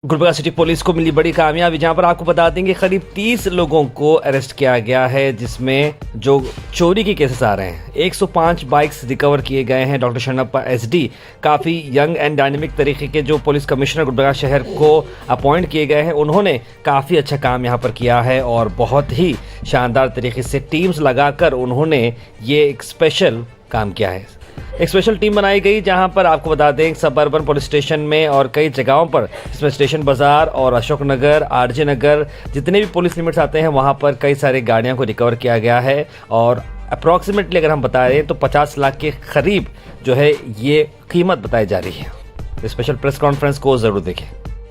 Gulbarga city police को मिली बड़ी कामयाबी, जहां पर आपको बता देंगे करीब 30 लोगों को अरेस्ट किया गया है, जिसमें जो चोरी के केसेस आ रहे हैं 105 बाइक्स रिकवर किए गए हैं। डॉक्टर शरणप्पा एसडी काफ़ी यंग एंड डायनेमिक तरीके के जो पुलिस कमिश्नर गुलबर्गा शहर को अपॉइंट किए गए हैं, उन्होंने काफ़ी अच्छा काम यहां पर किया है और बहुत ही शानदार तरीके से टीम्स लगाकर उन्होंने ये एक स्पेशल काम किया है। एक स्पेशल टीम बनाई गई, जहां पर आपको बता दें सब अर्बन पुलिस स्टेशन में और कई जगहों पर, इसमें स्टेशन बाजार और अशोक नगर, आरजे नगर, जितने भी पुलिस लिमिट्स आते हैं वहां पर कई सारी गाड़ियों को रिकवर किया गया है। और अप्रॉक्सीमेटली अगर हम बता रहे हैं तो 50 लाख के करीब जो है ये कीमत बताई जा रही है। स्पेशल प्रेस कॉन्फ्रेंस को जरूर देखें।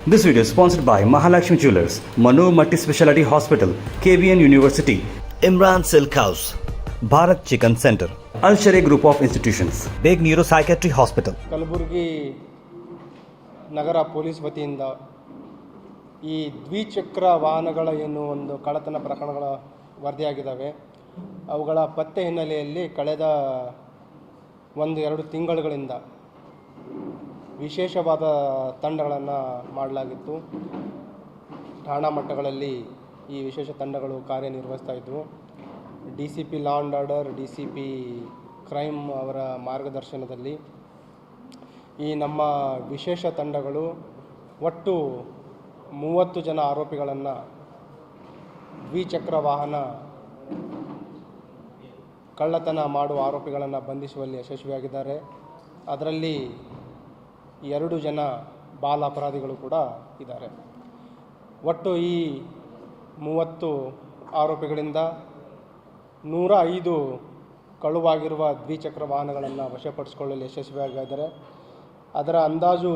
This video is sponsored by Mahalakshmi Jewelers, Mano Multi Speciality Hospital, KBN University, Imran Silk House, Bharat Chicken Center, Al Sharia Group of Institutions, Big Neuropsychiatry Hospital. Kalaburagi ನಗರ ಪೊಲೀಸ್ ವತಿಯಿಂದ ಈ ದ್ವಿಚಕ್ರ ವಾಹನಗಳ ಏನು ಒಂದು ಕಳ್ಳತನ ಪ್ರಕರಣಗಳ ವರದಿಯಾಗಿದ್ದಾವೆ, ಅವುಗಳ ಪತ್ತೆ ಹಿನ್ನೆಲೆಯಲ್ಲಿ ಕಳೆದ 1-2 ತಿಂಗಳುಗಳಿಂದ ವಿಶೇಷವಾದ ತಂಡಗಳನ್ನು ಮಾಡಲಾಗಿತ್ತು. ಠಾಣಾ ಮಟ್ಟಗಳಲ್ಲಿ ಈ ವಿಶೇಷ ತಂಡಗಳು ಕಾರ್ಯನಿರ್ವಹಿಸ್ತಾ ಇದ್ದವು. DCP law and order, DCP crime ಅವರ ಮಾರ್ಗದರ್ಶನದಲ್ಲಿ ಈ ನಮ್ಮ ವಿಶೇಷ ತಂಡಗಳು ಒಟ್ಟು 30 ಜನ ಆರೋಪಿಗಳನ್ನು, ದ್ವಿಚಕ್ರ ವಾಹನ ಕಳ್ಳತನ ಮಾಡುವ ಆರೋಪಿಗಳನ್ನು ಬಂಧಿಸುವಲ್ಲಿ ಯಶಸ್ವಿಯಾಗಿದ್ದಾರೆ. ಅದರಲ್ಲಿ 2 ಜನ ಬಾಲ ಅಪರಾಧಿಗಳು ಕೂಡ ಇದ್ದಾರೆ. ಒಟ್ಟು ಈ 30 ಆರೋಪಿಗಳಿಂದ 105 ಕಳುವಾಗಿರುವ ದ್ವಿಚಕ್ರ ವಾಹನಗಳನ್ನು ವಶಪಡಿಸಿಕೊಳ್ಳಲು ಯಶಸ್ವಿಯಾಗಿದ್ದಾರೆ. ಅದರ ಅಂದಾಜು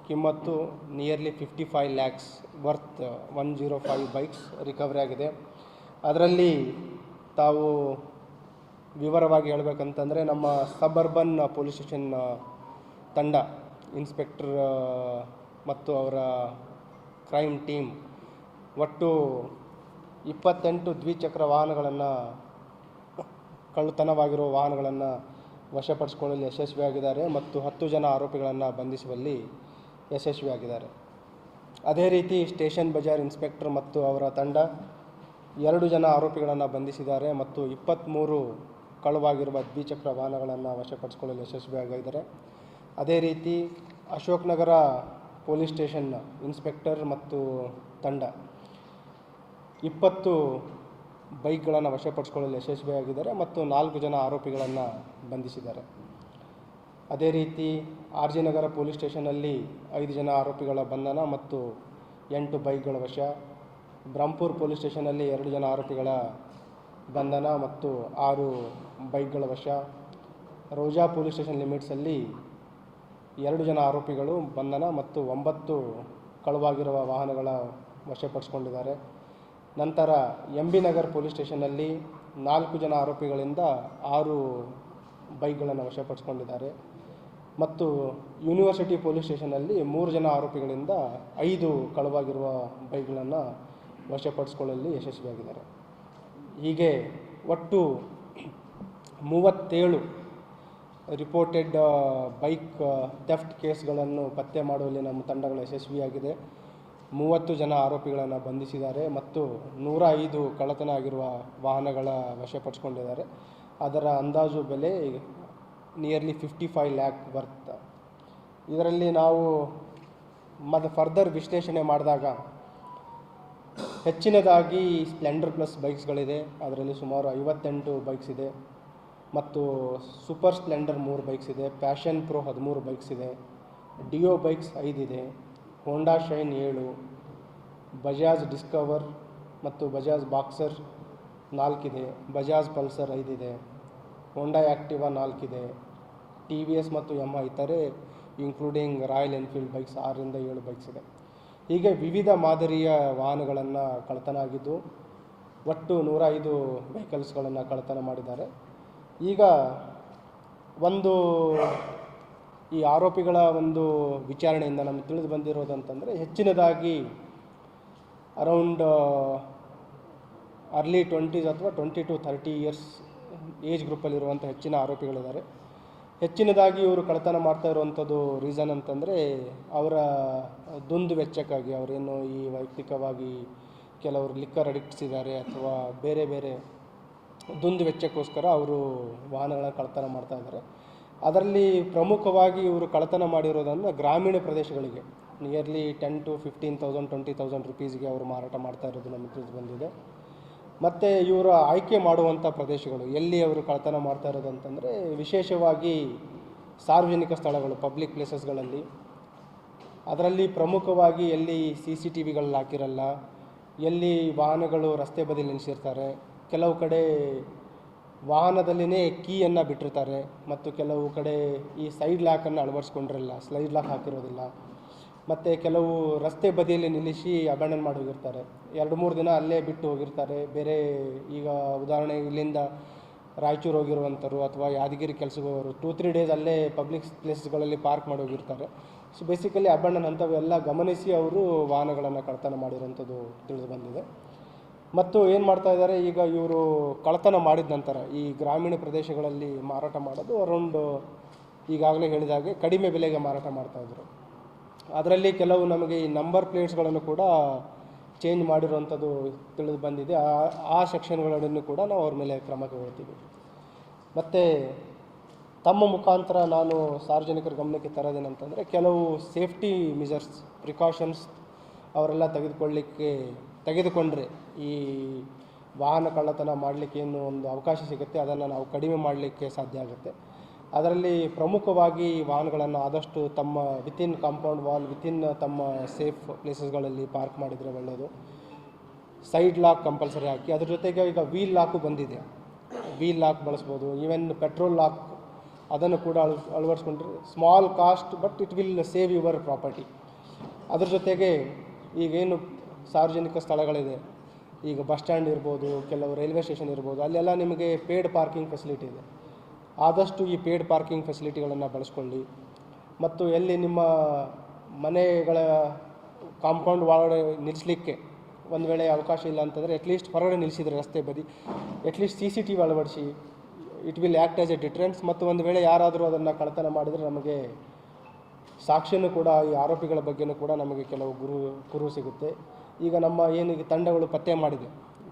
ಕಿಮ್ಮತ್ತು nearly 55 lakhs worth 105 bikes recovery ಆಗಿದೆ. ಅದರಲ್ಲಿ ತಾವು ವಿವರವಾಗಿ ಹೇಳಬೇಕಂತಂದರೆ, ನಮ್ಮ ಸಬರ್ಬನ್ ಪೊಲೀಸ್ ಸ್ಟೇಷನ್ ತಂಡ, ಇನ್ಸ್ಪೆಕ್ಟರ್ ಮತ್ತು ಅವರ ಕ್ರೈಮ್ ಟೀಮ್ ಒಟ್ಟು 28 ದ್ವಿಚಕ್ರ ವಾಹನಗಳನ್ನು, ಕಳ್ಳತನವಾಗಿರುವ ವಾಹನಗಳನ್ನು ವಶಪಡಿಸಿಕೊಳ್ಳಲು ಯಶಸ್ವಿಯಾಗಿದ್ದಾರೆ ಮತ್ತು 10 ಜನ ಆರೋಪಿಗಳನ್ನು ಬಂಧಿಸುವಲ್ಲಿ ಯಶಸ್ವಿಯಾಗಿದ್ದಾರೆ. ಅದೇ ರೀತಿ ಸ್ಟೇಷನ್ ಬಜಾರ್ ಇನ್ಸ್ಪೆಕ್ಟರ್ ಮತ್ತು ಅವರ ತಂಡ 2 ಜನ ಆರೋಪಿಗಳನ್ನು ಬಂಧಿಸಿದ್ದಾರೆ ಮತ್ತು 23 ಕಳುವಾಗಿರುವ ದ್ವಿಚಕ್ರ ವಾಹನಗಳನ್ನು ವಶಪಡಿಸಿಕೊಳ್ಳಲು ಯಶಸ್ವಿಯಾಗಿದ್ದಾರೆ. ಅದೇ ರೀತಿ Ashok Nagar police station inspector ಮತ್ತು ತಂಡ 20 ಬೈಕ್ಗಳನ್ನು ವಶಪಡಿಸಿಕೊಳ್ಳಲು ಯಶಸ್ವಿಯಾಗಿದ್ದಾರೆ ಮತ್ತು 4 ಜನ ಆರೋಪಿಗಳನ್ನು ಬಂಧಿಸಿದ್ದಾರೆ. ಅದೇ ರೀತಿ ಆರ್ಜೆ ನಗರ ಪೊಲೀಸ್ ಸ್ಟೇಷನ್ನಲ್ಲಿ 5 ಜನ ಆರೋಪಿಗಳ ಬಂಧನ ಮತ್ತು 8 ಬೈಕ್ಗಳ ವಶ. ಬ್ರಹ್ಮಪುರ ಪೊಲೀಸ್ ಸ್ಟೇಷನ್ನಲ್ಲಿ 2 ಜನ ಆರೋಪಿಗಳ ಬಂಧನ ಮತ್ತು 6 ಬೈಕ್ಗಳ ವಶ. ರೋಜಾ ಪೊಲೀಸ್ ಸ್ಟೇಷನ್ ಲಿಮಿಟ್ಸಲ್ಲಿ 2 ಜನ ಆರೋಪಿಗಳು ಬಂಧನ ಮತ್ತು 9 ಕಳುವಾಗಿರುವ ವಾಹನಗಳ ವಶಪಡಿಸಿಕೊಂಡಿದ್ದಾರೆ. ನಂತರ MB ನಗರ್ ಪೊಲೀಸ್ ಸ್ಟೇಷನ್ನಲ್ಲಿ 4 ಜನ ಆರೋಪಿಗಳಿಂದ 6 ಬೈಕ್ಗಳನ್ನು ವಶಪಡಿಸಿಕೊಂಡಿದ್ದಾರೆ ಮತ್ತು ಯೂನಿವರ್ಸಿಟಿ ಪೊಲೀಸ್ ಸ್ಟೇಷನ್ನಲ್ಲಿ 3 ಜನ ಆರೋಪಿಗಳಿಂದ 5 ಕಳುವಾಗಿರುವ ಬೈಕ್ಗಳನ್ನು ವಶಪಡಿಸಿಕೊಳ್ಳಲು ಯಶಸ್ವಿಯಾಗಿದ್ದಾರೆ. ಹೀಗೆ ಒಟ್ಟು 37 ರಿಪೋರ್ಟೆಡ್ ಬೈಕ್ ಥೆಫ್ಟ್ ಕೇಸ್ಗಳನ್ನು ಪತ್ತೆ ಮಾಡುವಲ್ಲಿ ನಮ್ಮ ತಂಡಗಳು ಯಶಸ್ವಿಯಾಗಿದೆ. 30 ಜನ ಆರೋಪಿಗಳನ್ನು ಬಂಧಿಸಿದ್ದಾರೆ ಮತ್ತು 105 ಕಳ್ಳತನ ಆಗಿರುವ ವಾಹನಗಳ ವಶಪಡಿಸಿಕೊಂಡಿದ್ದಾರೆ. ಅದರ ಅಂದಾಜು ಬೆಲೆ ನಿಯರ್ಲಿ 55 ಲ್ಯಾಕ್ ವರ್ತ್. ಇದರಲ್ಲಿ ನಾವು ಫರ್ದರ್ ವಿಶ್ಲೇಷಣೆ ಮಾಡಿದಾಗ ಹೆಚ್ಚಿನದಾಗಿ ಸ್ಪ್ಲೆಂಡರ್ ಪ್ಲಸ್ ಬೈಕ್ಸ್ಗಳಿದೆ. ಅದರಲ್ಲಿ ಸುಮಾರು 58 ಬೈಕ್ಸ್ ಇದೆ ಮತ್ತು ಸೂಪರ್ ಸ್ಪ್ಲೆಂಡರ್ 3 ಬೈಕ್ಸ್ ಇದೆ, ಪ್ಯಾಷನ್ ಪ್ರೋ 13 ಬೈಕ್ಸ್ ಇದೆ, ಡಿಯೋ ಬೈಕ್ಸ್ 5 ಇದೆ, ಹೋಂಡಾ ಶೈನ್ 7, ಬಜಾಜ್ ಡಿಸ್ಕವರ್ ಮತ್ತು ಬಜಾಜ್ ಬಾಕ್ಸರ್ 4 ಇದೆ, ಬಜಾಜ್ ಪಲ್ಸರ್ 5 ಇದೆ, ಹೋಂಡಾ ಆ್ಯಕ್ಟಿವಾ 4 ಇದೆ, TVS ಮತ್ತು ಯಮಹ ಇತರೆ ಇನ್ಕ್ಲೂಡಿಂಗ್ ರಾಯಲ್ ಎನ್ಫೀಲ್ಡ್ ಬೈಕ್ಸ್ 6ರಿಂದ 7 ಬೈಕ್ಸ್ ಇದೆ. ಹೀಗೆ ವಿವಿಧ ಮಾದರಿಯ ವಾಹನಗಳನ್ನು ಕಳ್ಳತನ ಆಗಿದ್ದು ಒಟ್ಟು 105 ವೆಹಿಕಲ್ಸ್ಗಳನ್ನು ಕಳ್ಳತನ ಮಾಡಿದ್ದಾರೆ. ಈಗ ಈ ಆರೋಪಿಗಳ ಒಂದು ವಿಚಾರಣೆಯಿಂದ ನಮಗೆ ತಿಳಿದು ಬಂದಿರೋದಂತಂದರೆ, ಹೆಚ್ಚಿನದಾಗಿ ಅರೌಂಡ್ ಅರ್ಲಿ 20s ಅಥವಾ 20 to 30 ಇಯರ್ಸ್ ಏಜ್ ಗ್ರೂಪಲ್ಲಿರುವಂಥ ಹೆಚ್ಚಿನ ಆರೋಪಿಗಳಿದ್ದಾರೆ. ಹೆಚ್ಚಿನದಾಗಿ ಇವರು ಕಳ್ಳತನ ಮಾಡ್ತಾ ಇರುವಂಥದ್ದು ರೀಸನ್ ಅಂತಂದರೆ ಅವರ ದುಂದು ವೆಚ್ಚಕ್ಕಾಗಿ ಅವರೇನು ಈ ವೈಯಕ್ತಿಕವಾಗಿ ಕೆಲವರು ಲಿಕ್ಕರ್ ಅಡಿಕ್ಟ್ಸ್ ಇದ್ದಾರೆ ಅಥವಾ ಬೇರೆ ಬೇರೆ ದುಂದು ವೆಚ್ಚಕ್ಕೋಸ್ಕರ ಅವರು ವಾಹನಗಳನ್ನ ಕಳ್ಳತನ ಮಾಡ್ತಾ ಇದ್ದಾರೆ. ಅದರಲ್ಲಿ ಪ್ರಮುಖವಾಗಿ ಇವರು ಕಳ್ಳತನ ಮಾಡಿರೋದನ್ನು ಗ್ರಾಮೀಣ ಪ್ರದೇಶಗಳಿಗೆ ನಿಯರ್ಲಿ 10,000 to 15,000 20,000 ರುಪೀಸ್ಗೆ ಅವರು ಮಾರಾಟ ಮಾಡ್ತಾ ಇರೋದು ನಮಗೆ ತಿಳಿದು ಬಂದಿದೆ. ಮತ್ತು ಇವರು ಆಯ್ಕೆ ಮಾಡುವಂಥ ಪ್ರದೇಶಗಳು ಎಲ್ಲಿ ಅವರು ಕಳ್ಳತನ ಮಾಡ್ತಾ ಇರೋದು ಅಂತಂದರೆ ವಿಶೇಷವಾಗಿ ಸಾರ್ವಜನಿಕ ಸ್ಥಳಗಳು, ಪಬ್ಲಿಕ್ ಪ್ಲೇಸಸ್ಗಳಲ್ಲಿ. ಅದರಲ್ಲಿ ಪ್ರಮುಖವಾಗಿ ಎಲ್ಲಿ CCTVಗಳು ಹಾಕಿರಲ್ಲ, ಎಲ್ಲಿ ವಾಹನಗಳು ರಸ್ತೆ ಬದಿ ನಿಲ್ಲಿಸಿರ್ತಾರೆ, ಕೆಲವು ಕಡೆ ವಾಹನದಲ್ಲಿನೇ ಕೀಯನ್ನು ಬಿಟ್ಟಿರ್ತಾರೆ ಮತ್ತು ಕೆಲವು ಕಡೆ ಈ ಸೈಡ್ ಲಾಕನ್ನು ಅಳವಡಿಸ್ಕೊಂಡಿರಲ್ಲ, ಸ್ಲೈಡ್ ಲಾಕ್ ಹಾಕಿರೋದಿಲ್ಲ. ಮತ್ತು ಕೆಲವು ರಸ್ತೆ ಬದಿಯಲ್ಲಿ ನಿಲ್ಲಿಸಿ ಅಬ್ಯಾಂಡನ್ ಮಾಡಿ ಹೋಗಿರ್ತಾರೆ, 2-3 ದಿನ ಅಲ್ಲೇ ಬಿಟ್ಟು ಹೋಗಿರ್ತಾರೆ. ಬೇರೆ ಈಗ ಉದಾಹರಣೆ ಇಲ್ಲಿಂದ ರಾಯಚೂರು ಹೋಗಿರುವಂಥವ್ರು ಅಥವಾ ಯಾದಗಿರಿ ಕೆಲಸಕ್ಕೆ ಹೋಗೋರು 2-3 ಡೇಸ್ ಅಲ್ಲೇ ಪಬ್ಲಿಕ್ ಪ್ಲೇಸ್ಗಳಲ್ಲಿ ಪಾರ್ಕ್ ಮಾಡಿ ಹೋಗಿರ್ತಾರೆ. ಸೊ ಬೇಸಿಕಲಿ ಅಬ್ಯಾಂಡನ್ ಅಂಥವೆಲ್ಲ ಗಮನಿಸಿ ಅವರು ವಾಹನಗಳನ್ನು ಕಳ್ಳತನ ಮಾಡಿರೋಂಥದ್ದು ತಿಳಿದು ಬಂದಿದೆ. ಮತ್ತು ಏನು ಮಾಡ್ತಾ ಇದ್ದಾರೆ, ಈಗ ಇವರು ಕಳ್ಳತನ ಮಾಡಿದ ನಂತರ ಈ ಗ್ರಾಮೀಣ ಪ್ರದೇಶಗಳಲ್ಲಿ ಮಾರಾಟ ಮಾಡೋದು ಅರೌಂಡ್ ಈಗಾಗಲೇ ಹೇಳಿದ ಹಾಗೆ ಕಡಿಮೆ ಬೆಲೆಗೆ ಮಾರಾಟ ಮಾಡ್ತಾಯಿದ್ರು. ಅದರಲ್ಲಿ ಕೆಲವು ನಮಗೆ ಈ ನಂಬರ್ ಪ್ಲೇಟ್ಸ್ಗಳನ್ನು ಕೂಡ ಚೇಂಜ್ ಮಾಡಿರುವಂಥದ್ದು ತಿಳಿದು ಬಂದಿದೆ. ಆ ಸೆಕ್ಷನ್ಗಳನ್ನು ಕೂಡ ನಾವು ಅವ್ರ ಮೇಲೆ ಕ್ರಮ ತಗೊಳ್ತೀವಿ. ಮತ್ತು ತಮ್ಮ ಮುಖಾಂತರ ನಾನು ಸಾರ್ವಜನಿಕರ ಗಮನಕ್ಕೆ ತರೋದೇನಂತಂದರೆ, ಕೆಲವು ಸೇಫ್ಟಿ ಮೆಜರ್ಸ್, ಪ್ರಿಕಾಷನ್ಸ್ ಅವರೆಲ್ಲ ತೆಗೆದುಕೊಂಡ್ರೆ ಈ ವಾಹನ ಕಳ್ಳತನ ಮಾಡಲಿಕ್ಕೆ ಏನು ಒಂದು ಅವಕಾಶ ಸಿಗುತ್ತೆ ಅದನ್ನು ನಾವು ಕಡಿಮೆ ಮಾಡಲಿಕ್ಕೆ ಸಾಧ್ಯ ಆಗುತ್ತೆ. ಅದರಲ್ಲಿ ಪ್ರಮುಖವಾಗಿ ವಾಹನಗಳನ್ನು ಆದಷ್ಟು ತಮ್ಮ ವಿತಿನ್ ಕಾಂಪೌಂಡ್ ವಾಲ್, ವಿತಿನ್ ತಮ್ಮ ಸೇಫ್ ಪ್ಲೇಸಸ್ಗಳಲ್ಲಿ ಪಾರ್ಕ್ ಮಾಡಿದರೆ ಒಳ್ಳೆಯದು. ಸೈಡ್ ಲಾಕ್ ಕಂಪಲ್ಸರಿ ಹಾಕಿ, ಅದ್ರ ಜೊತೆಗೆ ಈಗ ವೀಲ್ ಲಾಕು ಬಂದಿದೆ, ವೀಲ್ ಲಾಕ್ ಬಳಸ್ಬೋದು. ಈವನ್ ಪೆಟ್ರೋಲ್ ಲಾಕ್ ಅದನ್ನು ಕೂಡ ಅಳವಡಿಸ್ಕೊಂಡ್ರೆ small cost but it will save your property. ಅದ್ರ ಜೊತೆಗೆ ಈಗೇನು ಸಾರ್ವಜನಿಕ ಸ್ಥಳಗಳಿದೆ, ಈಗ ಬಸ್ ಸ್ಟ್ಯಾಂಡ್ ಇರ್ಬೋದು, ಕೆಲವು ರೈಲ್ವೆ ಸ್ಟೇಷನ್ ಇರ್ಬೋದು, ಅಲ್ಲೆಲ್ಲ ನಿಮಗೆ ಪೇಯ್ಡ್ ಪಾರ್ಕಿಂಗ್ ಫೆಸಿಲಿಟಿ ಇದೆ. ಆದಷ್ಟು ಈ ಪೇಯ್ಡ್ ಪಾರ್ಕಿಂಗ್ ಫೆಸಿಲಿಟಿಗಳನ್ನು ಬಳಸ್ಕೊಳ್ಳಿ. ಮತ್ತು ಎಲ್ಲಿ ನಿಮ್ಮ ಮನೆಗಳ ಕಾಂಪೌಂಡ್ ಒಳಗಡೆ ನಿಲ್ಲಿಸಲಿಕ್ಕೆ ಒಂದು ವೇಳೆ ಅವಕಾಶ ಇಲ್ಲ ಅಂತಂದರೆ ಅಟ್ಲೀಸ್ಟ್ ಹೊರಗಡೆ ನಿಲ್ಲಿಸಿದರೆ ರಸ್ತೆ ಬದಿ ಅಟ್ಲೀಸ್ಟ್ CCTV ಅಳವಡಿಸಿ. It will act as a deterrence. ಮತ್ತು ಒಂದು ವೇಳೆ ಯಾರಾದರೂ ಅದನ್ನು ಕಳ್ಳತನ ಮಾಡಿದರೆ ನಮಗೆ ಸಾಕ್ಷ್ಯನೂ ಕೂಡ, ಈ ಆರೋಪಿಗಳ ಬಗ್ಗೆನೂ ಕೂಡ ನಮಗೆ ಕೆಲವು ಕುರು ಸಿಗುತ್ತೆ. ಈಗ ನಮ್ಮ ಏನಿಗೆ ತಂಡಗಳು ಪತ್ತೆ ಮಾಡಿದೆ,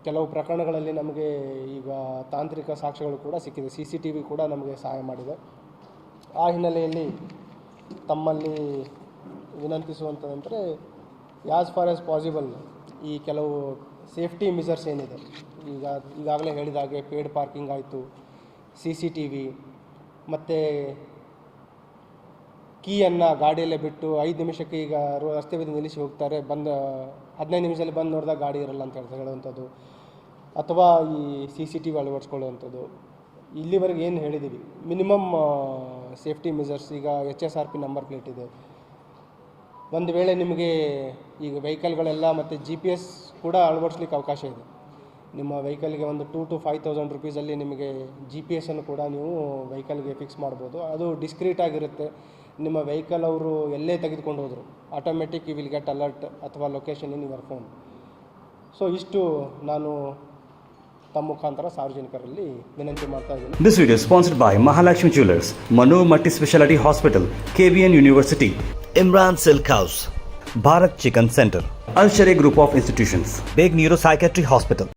ಕೆಲವು ಪ್ರಕರಣಗಳಲ್ಲಿ ನಮಗೆ ಈಗ ತಾಂತ್ರಿಕ ಸಾಕ್ಷ್ಯಗಳು ಕೂಡ ಸಿಕ್ಕಿದೆ, CCTV ಕೂಡ ನಮಗೆ ಸಹಾಯ ಮಾಡಿದೆ. ಆ ಹಿನ್ನೆಲೆಯಲ್ಲಿ ತಮ್ಮಲ್ಲಿ ವಿನಂತಿಸುವಂಥದ್ದಂದರೆ ಆ್ಯಸ್ ಫಾರ್ ಆ್ಯಸ್ ಪಾಸಿಬಲ್ ಈ ಕೆಲವು ಸೇಫ್ಟಿ ಮೆಜರ್ಸ್ ಏನಿದೆ, ಈಗಾಗಲೇ ಹೇಳಿದ ಹಾಗೆ ಪೇಯ್ಡ್ ಪಾರ್ಕಿಂಗ್ ಆಯಿತು, CCTV ಮತ್ತು ಕೀಯನ್ನು ಗಾಡಿಯಲ್ಲೇ ಬಿಟ್ಟು 5 ನಿಮಿಷಕ್ಕೆ ಈಗ ರಸ್ತೆ ಬದಿ ನಿಲ್ಲಿಸಿ ಹೋಗ್ತಾರೆ, 15 ನಿಮಿಷದಲ್ಲಿ ಬಂದು ನೋಡಿದಾಗ ಗಾಡಿ ಇರಲ್ಲ ಅಂತ ಹೇಳುವಂಥದ್ದು, ಅಥವಾ ಈ CCTV ಅಳವಡಿಸ್ಕೊಳ್ಳುವಂಥದ್ದು. ಇಲ್ಲಿವರೆಗೆ ಏನು ಹೇಳಿದ್ದೀವಿ ಮಿನಿಮಮ್ ಸೇಫ್ಟಿ ಮೆಜರ್ಸ್, ಈಗ HSRP ನಂಬರ್ ಪ್ಲೇಟ್ ಇದೆ. ಒಂದು ವೇಳೆ ನಿಮಗೆ ಈಗ ವೆಹಿಕಲ್ಗಳೆಲ್ಲ ಮತ್ತು GPS ಕೂಡ ಅಳವಡಿಸ್ಲಿಕ್ಕೆ ಅವಕಾಶ ಇದೆ. ನಿಮ್ಮ ವೆಹಿಕಲ್ಗೆ ಒಂದು 2,000 to 5,000 ರುಪೀಸಲ್ಲಿ ನಿಮಗೆ GPS ಕೂಡ ನೀವು ವೆಹಿಕಲ್ಗೆ ಫಿಕ್ಸ್ ಮಾಡ್ಬೋದು. ಅದು ಡಿಸ್ಕ್ರೀಟ್ ಆಗಿರುತ್ತೆ. ನಿಮ್ಮ ವೆಹಿಕಲ್ ಅವರು ಎಲ್ಲೇ ತೆಗೆದುಕೊಂಡು ಹೋದರು automatic you will get alert ಅಥವಾ location in your phone. So ಇಷ್ಟು ನಾನು ತಮ್ಮ ಮುಖಾಂತರ ಸಾರ್ವಜನಿಕರಲ್ಲಿ ವಿನಂತಿ ಮಾಡ್ತಾ ಇದ್ದೀನಿ. This video is sponsored by Mahalakshmi Jewelers, Manu Multi Speciality Hospital, KBN University, Imran Silk House, Bharat Chicken Center, Al Sharia Group of Institutions, Big Neuropsychiatry Hospital.